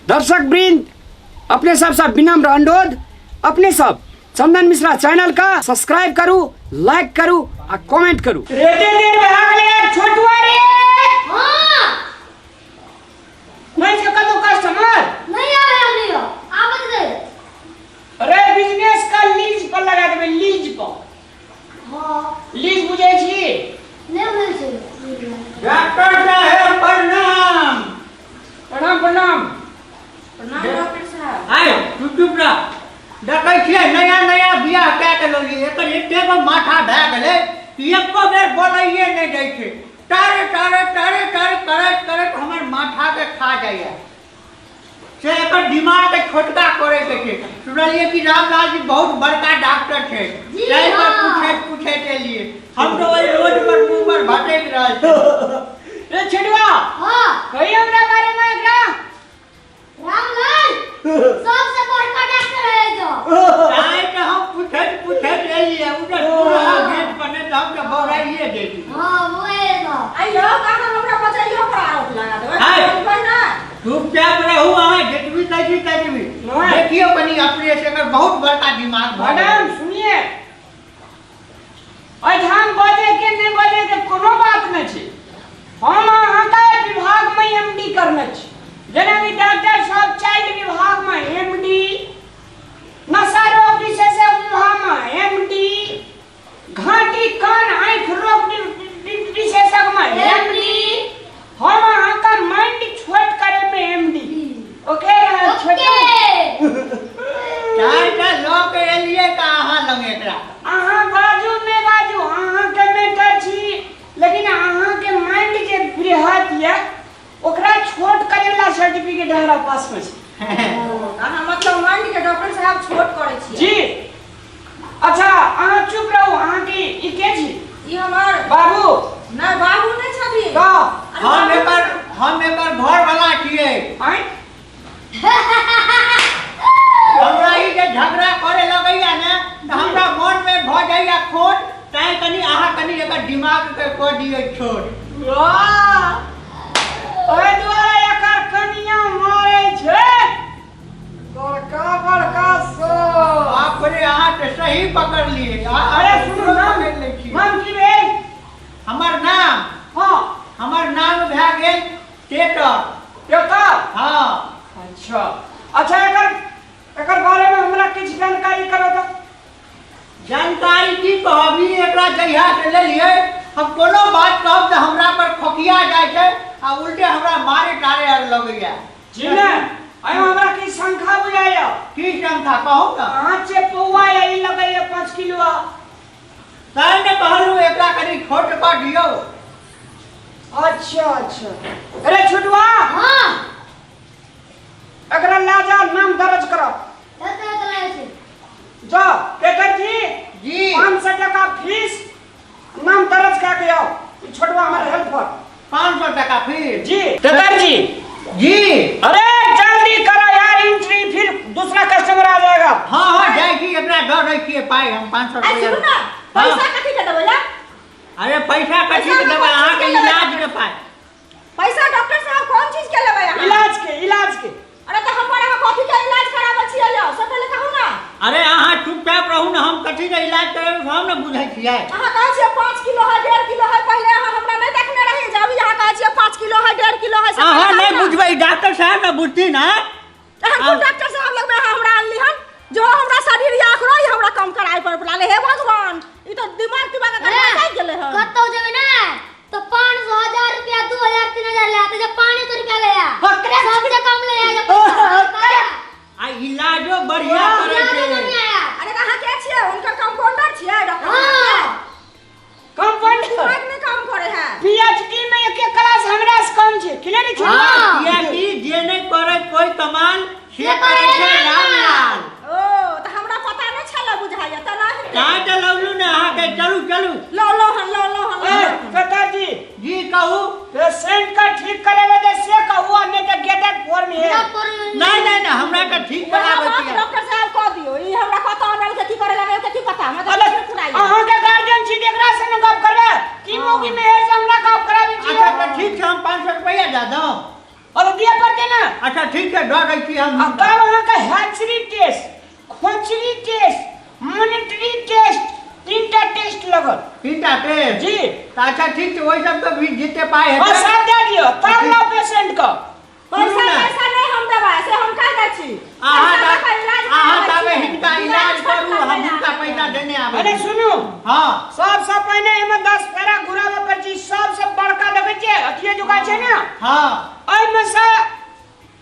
दर्शक वृंद अपने सब विनम्र अनुरोध, अपने सब चंदन मिश्रा चैनल का सब्सक्राइब करू, लाइक करू और कमेंट करू। रेते देर भाग ले छोटुआ रे। हां नहीं से कदो कस्टमर नहीं आवे हमनी हो आवत दे। अरे बिजनेस का लीज पर लगा देबे, लीज पर। हां लीज बुझे छी? नहीं बुझे छी। डॉक्टर साहब प्रणाम। प्रणाम प्रणाम प्रणाम डॉक्टर साहब। आय चुप रह। देखै छियै नया नया बियाह कए के लोगी एकर एते गो माथा भए गेलै कि एको बेर बोलैये नहि दै छै। टारे टारे टारे टारे करैत करैत हमर माथा के खा जाइए से एकर दिमाग के छोटका करे के छै। सुनलिए कि रामलाल जी बहुत बड़का डॉक्टर छै, ताहि पर पूछे के लिए हम तो वही रोड पर मुंह पर भटक रहल छी। रे छेड़वा हां कही हमरा बारे में एकरा रामलाल सबसे बड़का डॉक्टर है जो। ताहि के हम पूछे एलिए उधर पूरा गेट पर ने हम के बौराइए देती। हां वो है तो आइयो काका हमरा बचाइयो पर आरोप लगा देबे। हाय। कोई ना चुपचाप रहू अहाँ जेतवी तजी देखियो कनी अपने से एकर बहुत बड़का दिमाग मैडम सुनिए, हम बजे के नहीं बजे के कोनो बात नहीं छै। हम अहाँ का विभाग में एमडी करने छी, जेना कि डॉक्टर साहब चाइल्ड विभाग में एमडी, नशा रोग विशेषज्ञ विभाग में एमडी, घाटी कान आंख रोग विशेषज्ञ में एमडी, हम अहाँ का माइंड छोट करे में एमडी। ओके छोटे चाइटा लोग एलिए का अहाँ लंग एकरा अहाँ बाजू में बाजू, अहाँ के बेटा छी, लेकिन अहाँ के माइंड के बृहत ये ओकरा छोट करेला सर्टिफिकेट हमरा पास में छै। काका मतलब माइंड के डॉक्टर साहब छोट करे छी जी अच्छा अहाँ चुप रहू। अहाँ के ई के छी? ई हमर बाबू ना बाबू नहीं छथि का हम एकर घर वाला छिए। आइ हमरा ई जे झगड़ा करे लगैया ने त हमरा मन में भ जाइया खोट, ताहि कनी अहाँ कनी एकर दिमाग के को दियो छोट। वाह ओए दुआरे एकर कनिया मारे छै बड़का बड़का सो। बाप रे अहाँ तो सही पकड़ लिए। अरे सुनो नाम नाम की भेल? हमर नाम भए गेल टेटर। टेटर? हां अच्छा अच्छा एकर बारे में हमरा किछ जानकारी करो तो। जानकारी की कहबी एकरा जहिया से ले लिए हम कोनो बात कहब त हमरा पर खोकिया जाय छै आ उल्टे हमरा मारे टारे आर लगैया। जी ने आय हमरा की संख्या बुझाया? की संख्या कहू ना। हां से पौवा यही लगैया 5 किलो। ताहि ने कहलू एकरा कनी छोट कर दियो। अच्छा अच्छा अरे छुटवा हां एकरा लाजा नाम दर्ज करो। एते चले छी जा टेकर जी 500 टका फीस नाम दर्ज कर के आओ। छुटवा हमारे हेल्पर 500 टका फिर जी टेकर जी। जी अरे जल्दी करो यार, एंट्री फिर दूसरा कस्टमर आ जाएगा। हां जाय की एकरा डर रही छिए पाई हम 500 आई सुन ना रुपया। पैसा कथि के देबे या? अरे पैसा कथि के देबे अहाँ के इलाज के पाई। पैसा डॉक्टर साहब कौन चीज के लेबे या? इलाज के अरे तो हम बड़ा कथि के इलाज कराबे छियै या? सब पहले कहू ना। अरे अहाँ चुपचाप रहू ना, हम कथि के इलाज करब हम न बुझै छियै। अहाँ कहै छियै 5 किलो है 1.5 किलो है, पहले अहाँ हमरा नहीं देखने रही जे अभी अहाँ कहै छियै 5 किलो है 1.5 किलो है। अहाँ नहीं बुझबै, डॉक्टर साहब न बुझती ना। अहाँ डॉक्टर साहब लगबे हमरा आनली हन जो हमरा शरीर या आखरो ही हमरा कम कराय पर बुलाले। हे भगवान ई तो दिमाग का जाय गेले हन। कतो जेबे ना तो 500 1000 रुपया 2000 3000 ले आते, जब 500 रुपया ले आ बकरे सबसे कम ले आ जब पैसा आ इलाजो बढ़िया करे छै। अरे कहाँ के छियै? उनका कंपाउंडर छियै डॉक्टर हां साहब? कंपाउंडर दिमाग में काम करे है। पीएचडी में एक क्लास हमरा से कम छै। क्लियर छै? हां किया कि जे नहीं करे कोई कमाल से करे छै रामलाल। ओ तो हमरा पता नहीं छला बुझाया त नहीं। कहाँ चलौलू ने अहाँ के चलू चलू। लो टेकर जी जी कहू। पेशेंट का ठीक करे दे से कहू, नहीं तो गेटेड फॉर्म है। नहीं नहीं नहीं हमरा के ठीक कराबै छियै। डॉक्टर साहब कह दियो ई हमरा पता नहीं कथि करे लगे कथि पता हमरा अरे पुराई। अहाँ के गार्जियन छी, एकरा से न गप करबे की मौकी में है से हमरा गप कराबी छी। अच्छा तो ठीक छै हम 500 रुपया दे दो। और दिया पड़ते ना। अच्छा ठीक है दौड़ रही थी हम। अब तब वहाँ का हैचरी टेस्ट, खोचरी टेस्ट, मॉनिटरी टेस्ट, 3टा टेस्ट लगल। 3टा टेस्ट जी। तो अच्छा ठीक है वही सब तो भी जीते पाए हैं। और सब दे दियो तब ना पेशेंट का पैसा नहीं हम देबा से हम का दै छी। तबे हिनका इलाज करू हम हिनका पैसा देने आबै। अरे सुनो हां सबसे पहले एमे 10 फेरा घुरावे पर छी। सबसे बड़का देखे छे अथिए जुका छे ना। हां ओइ में से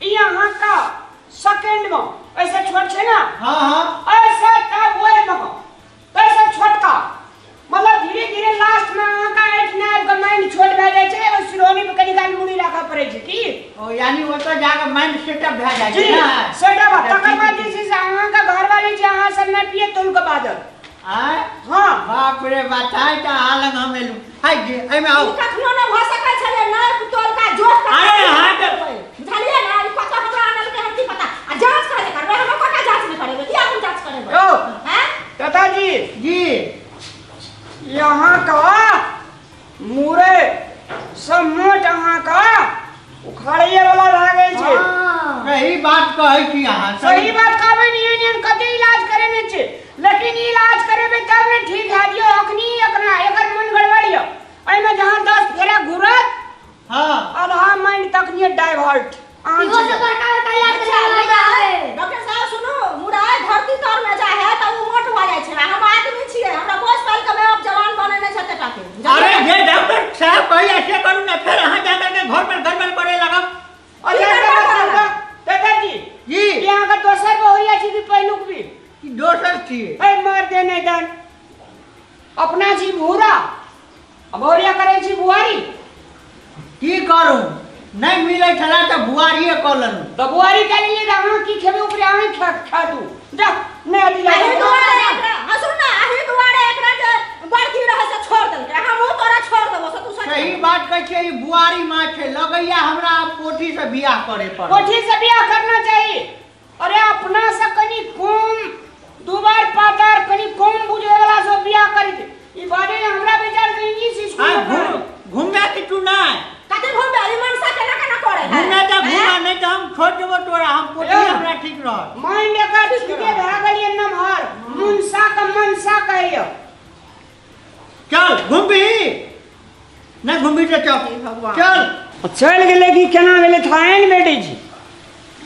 यहाँ का सेकंड में ऐसे छोट छे ना। हां हां ऐसे तब ओए में ऐसे छोटका मतलब धीरे धीरे लास्ट में वहां का एक नाइफ का माइंड छोट भे जाय छे और सिरोनी पे कनी काल मुड़ी राखा पड़े छे की। ओ यानी वो तो जाके माइंड सेटअप भे जाय जी छे ना। सेटअप तकर बाद जैसे वहां का घर वाले जे अहां सब में पिए तुल के बाद आय हां बाप रे बताई त हालंग हम एलु। हाय जे एमे आओ कखनो न भ सकै छले न तोल का जोश का। अरे हां बुझलिए ना ई पता हमरा आनल के हत्ती पता आ जांच करे करबे हम कोका जांच नहीं करेबे किया हम जांच करेबे। ओ हैं तथा जी जी यहाँ का मुरे सब मोट यहाँ का उखाड़िए वाला रह गए छे। सही बात कहै छी अहां। सही बात कहबे नहीं एन कते इलाज करे ने छे लेकिन इलाज करेबे तब ने ठीक है दियो अखनी एकरा एकर मन गड़बड़ियो एइ में जहां 10 फेरा घुरत हां आधा माइंड तक ने डाइवर्ट इहो से बड़का बड़का इलाज करे जाए। डॉक्टर साहब सुनो मुड़ा धरती तर में जा है त उ मोट भ जाय छै। हम आदमी छियै हमरा बोझ पाल के मैं अब जवान बने नहीं छते टाके। अरे ये डॉक्टर साहब कहि ऐसे करू ना फिर अहां जा के घर पर गड़बड़ करे लगब। अच्छा दादाजी जी यहाँ का दोसर बहुरिया छी कि पहलुक भी की दोसर छी। ए मार देने दन अपना छी भूरा बहुरिया करे छी बुआरी। की करू नहीं मिले छला त बुआरिए कलन। तो बुआरी के लिए रहा की खेबे ऊपर आवे खा दू जा नहीं अली अही जा दुआरे एकरा हसुन ना अही दुआरे एकरा जे बड़की रहे से छोड़ देलके हम तोरा छोड़ देबो से तू सच। सही बात कहै छै ई बुआरी मां छै लगैया हमरा पोठी से बियाह करे पड़। कोठी से बियाह करना चाहिए। अरे अपना से कनी कम दुबार पातार कनी कम बुझे वाला से बियाह करी दे। ई बारे हमरा विचार से इंग्लिश स्कूल में घूमे कि तू ना कते घूम बेली मनसा के ना केना करे है। घूमे त घूमा नहीं त हम छोड़ देबो तोरा हम पोठी हमरा ठीक रह। माइंड एकर ठीके भए गेलिए नमहर मुनसा का मनसा कहियो। चल घूमबी नहीं घूमबी तो चल चल चल गेले कि केना भेले थाइन बेटी जी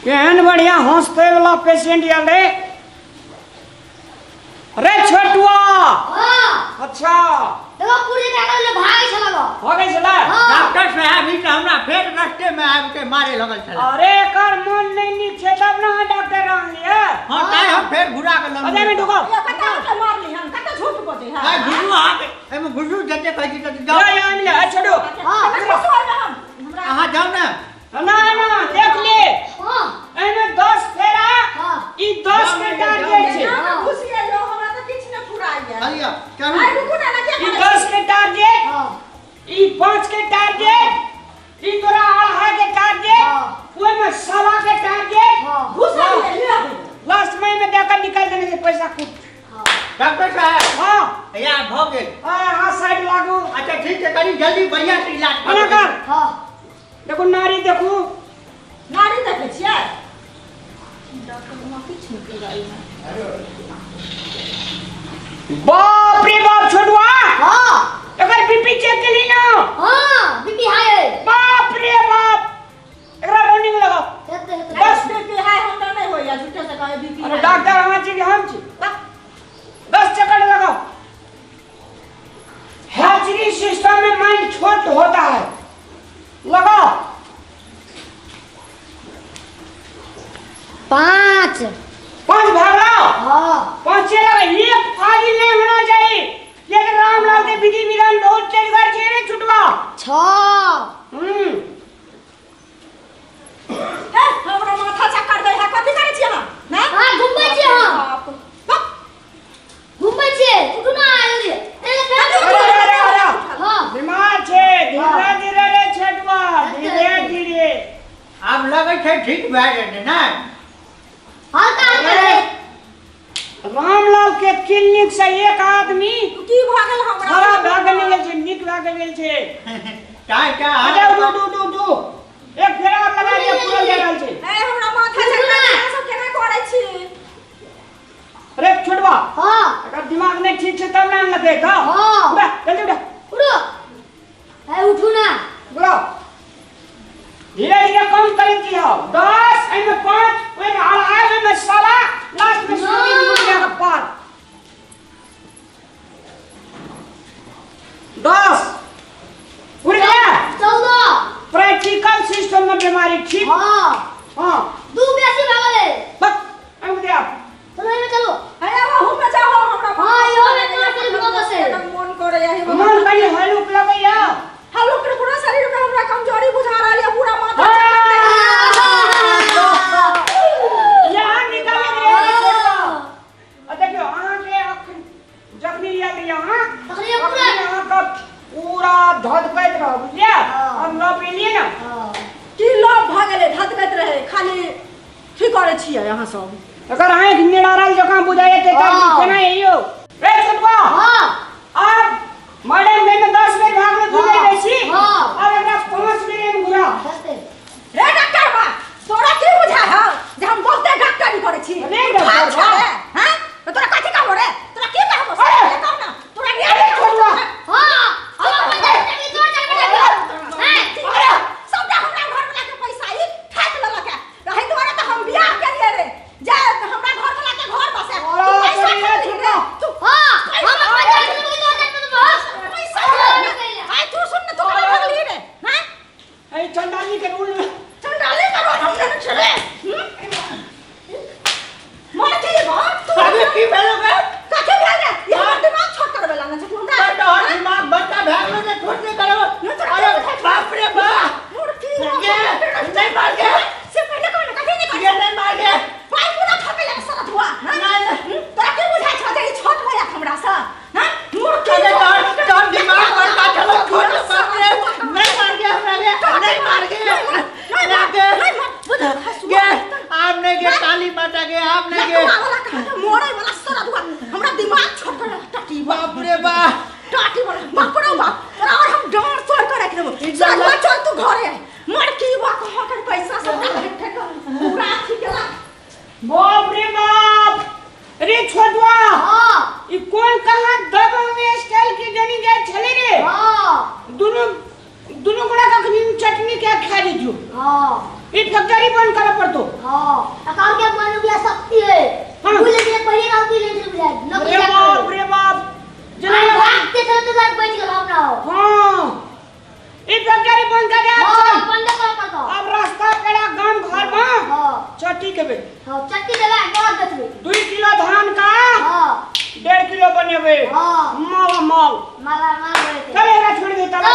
केहन बढ़िया हंसते वाला पेशेंट आले। अरे छोटुआ हां अच्छा देखो पूरी कागज ले भागे चला हो गई चला। डॉक्टर साहब ई त हमरा फेर रास्ते में आब के मारे लगल छला। अरे कर मन नहीं नीक छे तब ना डॉक्टर रंग लिए। हां ताई हम फेर घुरा के लम। अरे में ढुको ये कते के मार ली हम कते झूठ बोते है। ताई घुरू आ के एमे घुरू जते कहै छी त जाओ। या मिले छोड़ो हां हमरा अहां जाओ ना ना ना देख ले हां एमे 10 फेरा हां ई 10 के टारगेट छे। घुसिया जो हमरा त किछ न फुराइया। चलिए चलू आई रुकू ना के ई 10 के टारगेट हां ई 5 के टारगेट ई तोरा 2.5 के टारगेट ओय में 1.5 के टारगेट हां घुसा ले लास्ट में देकर निकाल देने से पैसा कुछ। डॉक्टर साहब हां या भ गेल। हां साइड लागू। अच्छा ठीक है कनी जल्दी बढ़िया से इलाज अरे कर हां देखो नारी देखो नारी देखे छियै डॉक्टर में किछ नहीं लगाई है। बाप रे बाप छोटुआ हां एकर बीपी चेक के ली ना। हां बीपी हाई है। बाप रे बाप एकरा रनिंग लगाओ। बस बस बीपी हाई हम नहीं होया झूठे से कहे बीपी। अरे डॉक्टर हम छी हम छी 10 चक्कर लगाओ। हैचरी सिस्टम में माइंड छोट होता है लगाओ। 5 5 भागो हां 5 लगा एक फाजिल नहीं होना चाहिए। लेकिन रामलाल के विधि विधान बहुत तेजगार छे रे छुटवा। 6 ए हमरा माथा चक्कर दे है कथि करे छी हम ना। हां घुमबै छी हम घुमबै छी उठू ना जल्दी ए हां बीमार छे धीरे धीरे रे छुटवा धीरे धीरे। अब लगे छै ठीक भए जेतै ना। हल्का हल्का रामलाल के क्लिनिक से एक आदमी की भागल हमरा खराब भाग गेल छे निक भाग गेल छे। काय अरे दू एक फेरा और लगा दिया पूरा ले रहल छै ए हमरा माथा चक्कर अहाँ सब केना करै छी अरे छोटवा हां अगर दिमाग नहीं ठीक छै तब ना लगे का हां उड़ा जल्दी उड़ा उठो ए उठू ना बुलाओ धीरे धीरे कम करें की हो 10 एमे 5 ओए आए में साला लास्ट में सोनी मुझे का पार 10 उड़ गया 14 प्रैक्टिकल सिस्टम में बीमारी ठीक हां हां दू बेसी भागले बस अब दे आप चलो में चलो अरे वहु में जाओ हमरा हां यो में ना चल बुआ बसे मन करे यही मन कहीं हलुक लगैया हल्लो के पूरा शरीर में हमरा कमजोरी बुझा रहल है पूरा माथा यहाँ निकाले रे छोटवा देखियो अहाँ के जखनी लिया यहाँ तखनी पूरा यहाँ का पूरा धधकैत रह बुझलिए और न पीलिए ना की लोभ भ गेले धधकैत रहे खाली ठीक करे छियै अहाँ सब अगर आँख निडारल जकाँ बुझाए ते तब केना एइयो रे छोटवा हां अब मैडम में 10 मिनट भाग में घुरे देसी हाँ। और एकरा 5 मिनट में घुरा रे डॉक्टर बा तोरा की बुझा है जे हम बहुते डॉक्टरी करे छी नहीं डॉक्टर बा। हैं तो तोरा कथि कहबो रे तोरा की कहबो से कह ना तोरा अरे छोटवा हां हम अपन तनी जोर चल बेटा हैं सबटा हमरा घर वाला के पैसा ई खाइत लेलक रहे तुम्हारा तो हम बियाह के लिए रे जा हमरा घर वाला के घर बसे तू पैसा खा ली रे तू हां हम अपन जोर चल के जोर चल बस पैसा आई तू सुन तू कर भगली रे हैं ए चंडाली के रूल में चंडाली करो हमने न चले मार के बात तू अबे की भेलोगे कथि भेल रे ये हमर दिमाग छोट कर बेला न तू हमरा तोहर दिमाग बड़का भागलो ने छोड़ दे करो अरे बाप रे बाप मूर्ति ये नहीं मार के से पहले कौन कथि नहीं ये नहीं मार के पाई पूरा फटे लग सरत हुआ नहीं तोरा के बुझाय छ जे छोट भया हमरा सा हैं मूर्ति अरे तोहर दिमाग बड़का चलो छोड़ दे बाप रे नहीं मार के हमरा नहीं मार के के आपने के काली माता के आपने के मोरे वाला सरत हुआ हमरा दिमाग छोट कर टटी बाप रे बाप टाटी वाला बाप रे बाप और हम डांर तोड़ कर रख देबो चल चल तू घरे मर की बा कहां कर पैसा सब ठेक पूरा ठीक है बाप रे बाप रे छोटवा हां ई कौन कहां दबंग में स्टाइल की जनी जाय छले रे हां दोनों गोड़ा का चटनी क्या खा ली जो हां ई फैक्ट्री बंद कर पड़तो हां अकाउंट के बन गया सकती है बोले के पहले का की लेटर बुझा न रे बाप रे बाप जना भागते चलते जाए बैठ के भागना हो हां ई फैक्ट्री बंद कर दे हां बंद कर पड़ता अब रास्ता पेड़ा गांव घर में हां चट्टी के बे हां चट्टी देला बहुत बेचबे 2 किलो धान का हां 1.5 किलो बनेबे हां माल माला माल बैठे चल एकरा छोड़ दे तब